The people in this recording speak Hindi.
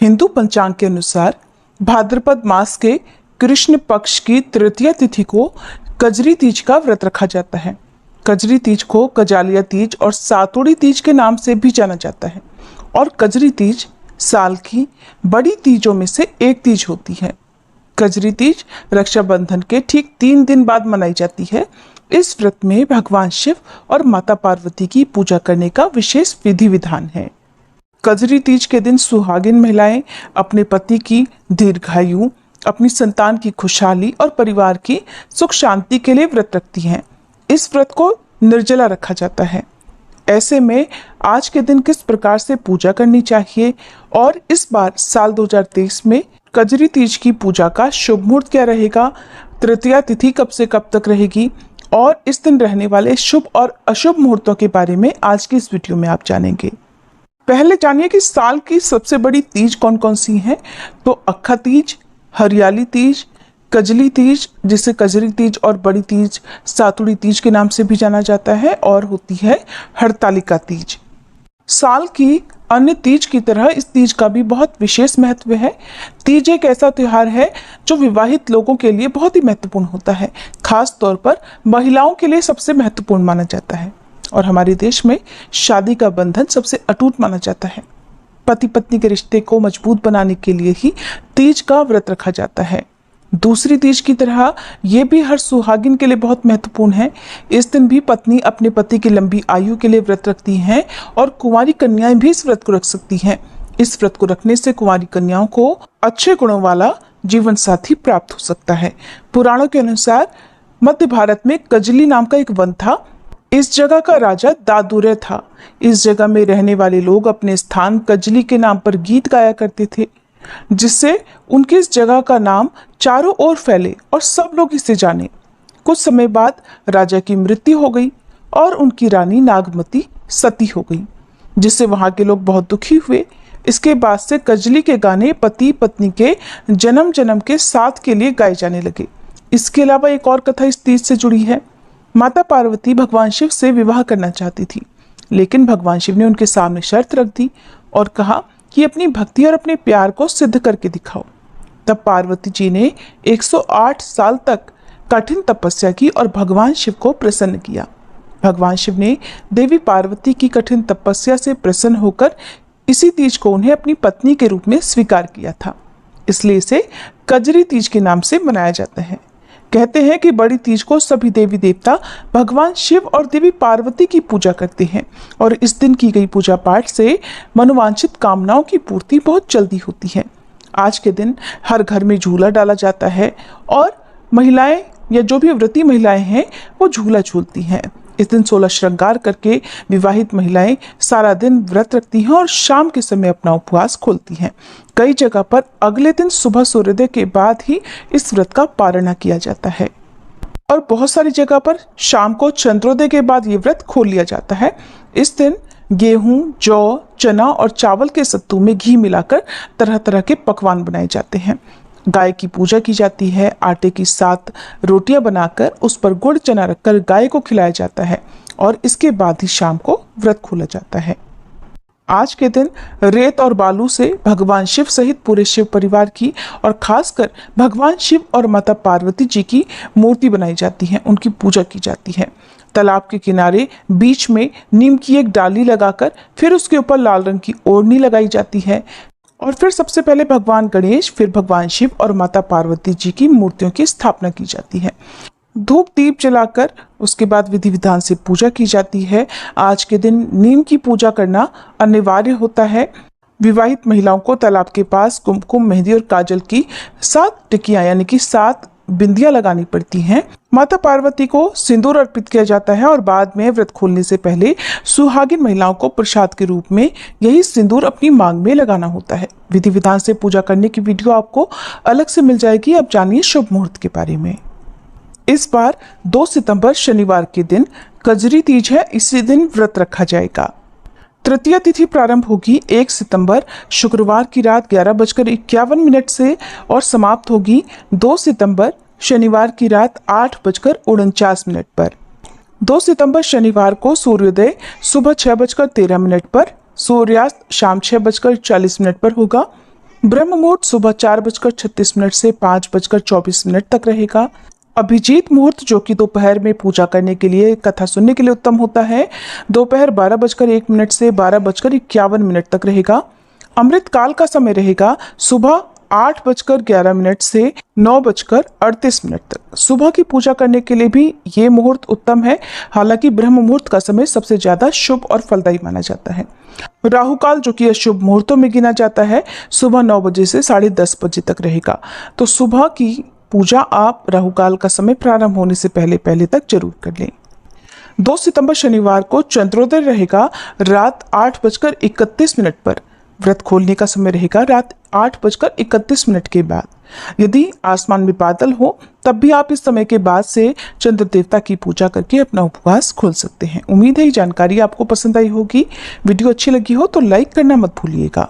हिंदू पंचांग के अनुसार भाद्रपद मास के कृष्ण पक्ष की तृतीया तिथि को कजरी तीज का व्रत रखा जाता है। कजरी तीज को कजालिया तीज और सातोड़ी तीज के नाम से भी जाना जाता है और कजरी तीज साल की बड़ी तीजों में से एक तीज होती है। कजरी तीज रक्षाबंधन के ठीक 3 दिन बाद मनाई जाती है। इस व्रत में भगवान शिव और माता पार्वती की पूजा करने का विशेष विधि विधान है। कजरी तीज के दिन सुहागिन महिलाएं अपने पति की दीर्घायु, अपनी संतान की खुशहाली और परिवार की सुख शांति के लिए व्रत रखती हैं। इस व्रत को निर्जला रखा जाता है। ऐसे में आज के दिन किस प्रकार से पूजा करनी चाहिए और इस बार साल 2023 में कजरी तीज की पूजा का शुभ मुहूर्त क्या रहेगा, तृतीया तिथि कब से कब तक रहेगी और इस दिन रहने वाले शुभ और अशुभ मुहूर्तों के बारे में आज की इस वीडियो में आप जानेंगे। पहले जानिए कि साल की सबसे बड़ी तीज कौन कौन सी हैं। तो अक्खा तीज, हरियाली तीज, कजली तीज जिसे कजरी तीज और बड़ी तीज सातुड़ी तीज के नाम से भी जाना जाता है और होती है हरतालिका तीज। साल की अन्य तीज की तरह इस तीज का भी बहुत विशेष महत्व है। तीज एक ऐसा त्योहार है जो विवाहित लोगों के लिए बहुत ही महत्वपूर्ण होता है। खास तौर पर महिलाओं के लिए सबसे महत्वपूर्ण माना जाता है और हमारे देश में शादी का बंधन सबसे अटूट माना जाता है। पति पत्नी के रिश्ते को मजबूत बनाने के लिए ही तीज का व्रत रखा जाता है। दूसरी तीज की तरह ये भी हर सुहागिन के लिए बहुत महत्वपूर्ण है। इस दिन भी पत्नी अपने पति की लंबी आयु के लिए व्रत रखती हैं और कुंवारी कन्याएं भी इस व्रत को रख सकती हैं। इस व्रत को रखने से कुंवारी कन्याओं को अच्छे गुणों वाला जीवन साथी प्राप्त हो सकता है। पुराणों के अनुसार मध्य भारत में कजली नाम का एक वन था। इस जगह का राजा दादुरे था। इस जगह में रहने वाले लोग अपने स्थान कजली के नाम पर गीत गाया करते थे, जिससे उनकी इस जगह का नाम चारों ओर फैले और सब लोग इसे जाने। कुछ समय बाद राजा की मृत्यु हो गई और उनकी रानी नागमती सती हो गई, जिससे वहां के लोग बहुत दुखी हुए। इसके बाद से कजली के गाने पति पत्नी के जन्म जन्म के साथ के लिए गाए जाने लगे। इसके अलावा एक और कथा इस तीज से जुड़ी है। माता पार्वती भगवान शिव से विवाह करना चाहती थी, लेकिन भगवान शिव ने उनके सामने शर्त रख दी और कहा कि अपनी भक्ति और अपने प्यार को सिद्ध करके दिखाओ। तब पार्वती जी ने 108 साल तक कठिन तपस्या की और भगवान शिव को प्रसन्न किया। भगवान शिव ने देवी पार्वती की कठिन तपस्या से प्रसन्न होकर इसी तीज को उन्हें अपनी पत्नी के रूप में स्वीकार किया था। इसलिए इसे कजरी तीज के नाम से मनाया जाता है। कहते हैं कि बड़ी तीज को सभी देवी देवता भगवान शिव और देवी पार्वती की पूजा करते हैं और इस दिन की गई पूजा पाठ से मनोवांछित कामनाओं की पूर्ति बहुत जल्दी होती है। आज के दिन हर घर में झूला डाला जाता है और महिलाएं या जो भी व्रती महिलाएं हैं वो झूला झूलती हैं। इस दिन 16 श्रृंगार करके विवाहित महिलाएं सारा दिन व्रत रखती हैं और शाम के समय अपना उपवास खोलती हैं। कई जगह पर अगले दिन सुबह सूर्योदय के बाद ही इस व्रत का पारण किया जाता है और बहुत सारी जगह पर शाम को चंद्रोदय के बाद ये व्रत खोल लिया जाता है। इस दिन गेहूं, जौ, चना और चावल के सत्तू में घी मिलाकर तरह तरह के पकवान बनाए जाते हैं। गाय की पूजा की जाती है। आटे की 7 रोटियां बनाकर उस पर गुड़ चना रखकर गाय को खिलाया जाता है और इसके बाद ही शाम को व्रत खोला जाता है। आज के दिन रेत और बालू से भगवान शिव सहित पूरे शिव परिवार की और खासकर भगवान शिव और माता पार्वती जी की मूर्ति बनाई जाती है, उनकी पूजा की जाती है। तालाब के किनारे बीच में नीम की एक डाली लगाकर फिर उसके ऊपर लाल रंग की ओढ़नी लगाई जाती है और फिर सबसे पहले भगवान गणेश, फिर भगवान शिव और माता पार्वती जी की मूर्तियों की स्थापना की जाती है। धूप दीप जलाकर उसके बाद विधि विधान से पूजा की जाती है। आज के दिन नीम की पूजा करना अनिवार्य होता है। विवाहित महिलाओं को तालाब के पास कुमकुम, मेहंदी और काजल की 7 टिकियां यानी कि 7 बिंदियां लगानी पड़ती हैं। माता पार्वती को सिंदूर अर्पित किया जाता है और बाद में व्रत खोलने से पहले सुहागिन महिलाओं को प्रसाद के रूप में यही सिंदूर अपनी मांग में लगाना होता है। विधि विधान से पूजा करने की वीडियो आपको अलग से मिल जाएगी। अब जानिए शुभ मुहूर्त के बारे में। इस बार 2 सितंबर शनिवार के दिन कजरी तीज है। इसी दिन व्रत रखा जाएगा। तृतीया तिथि प्रारंभ होगी 1 सितंबर शुक्रवार की रात 11:51 से और समाप्त होगी 2 सितंबर शनिवार की रात 8:49 पर। 2 सितंबर शनिवार को सूर्योदय सुबह 6:13 पर, सूर्यास्त शाम 6:40 पर होगा। ब्रह्म मुहूर्त सुबह 4:36 से 5:24 तक रहेगा। अभिजीत मुहूर्त जो कि दोपहर में पूजा करने के लिए, कथा सुनने के लिए उत्तम होता है, दोपहर 12:01 से 12:51 तक रहेगा। अमृत काल का समय रहेगा सुबह 8:11 से 9:38 तक। सुबह की पूजा करने के लिए भी ये मुहूर्त उत्तम है। हालांकि ब्रह्म मुहूर्त का समय सबसे ज्यादा शुभ और फलदायी माना जाता है। राहु काल जो कि अशुभ मुहूर्तों में गिना जाता है, सुबह 9 बजे से 10:30 तक रहेगा। तो सुबह की पूजा आप राहु काल का समय प्रारंभ होने से पहले तक जरूर कर लें। 2 सितंबर शनिवार को चंद्रोदय रहेगा रात 8:31 पर। व्रत खोलने का समय रहेगा रात 8:31 के बाद। यदि आसमान में बादल हो तब भी आप इस समय के बाद से चंद्र देवता की पूजा करके अपना उपवास खोल सकते हैं। उम्मीद है ये जानकारी आपको पसंद आई होगी। वीडियो अच्छी लगी हो तो लाइक करना मत भूलिएगा।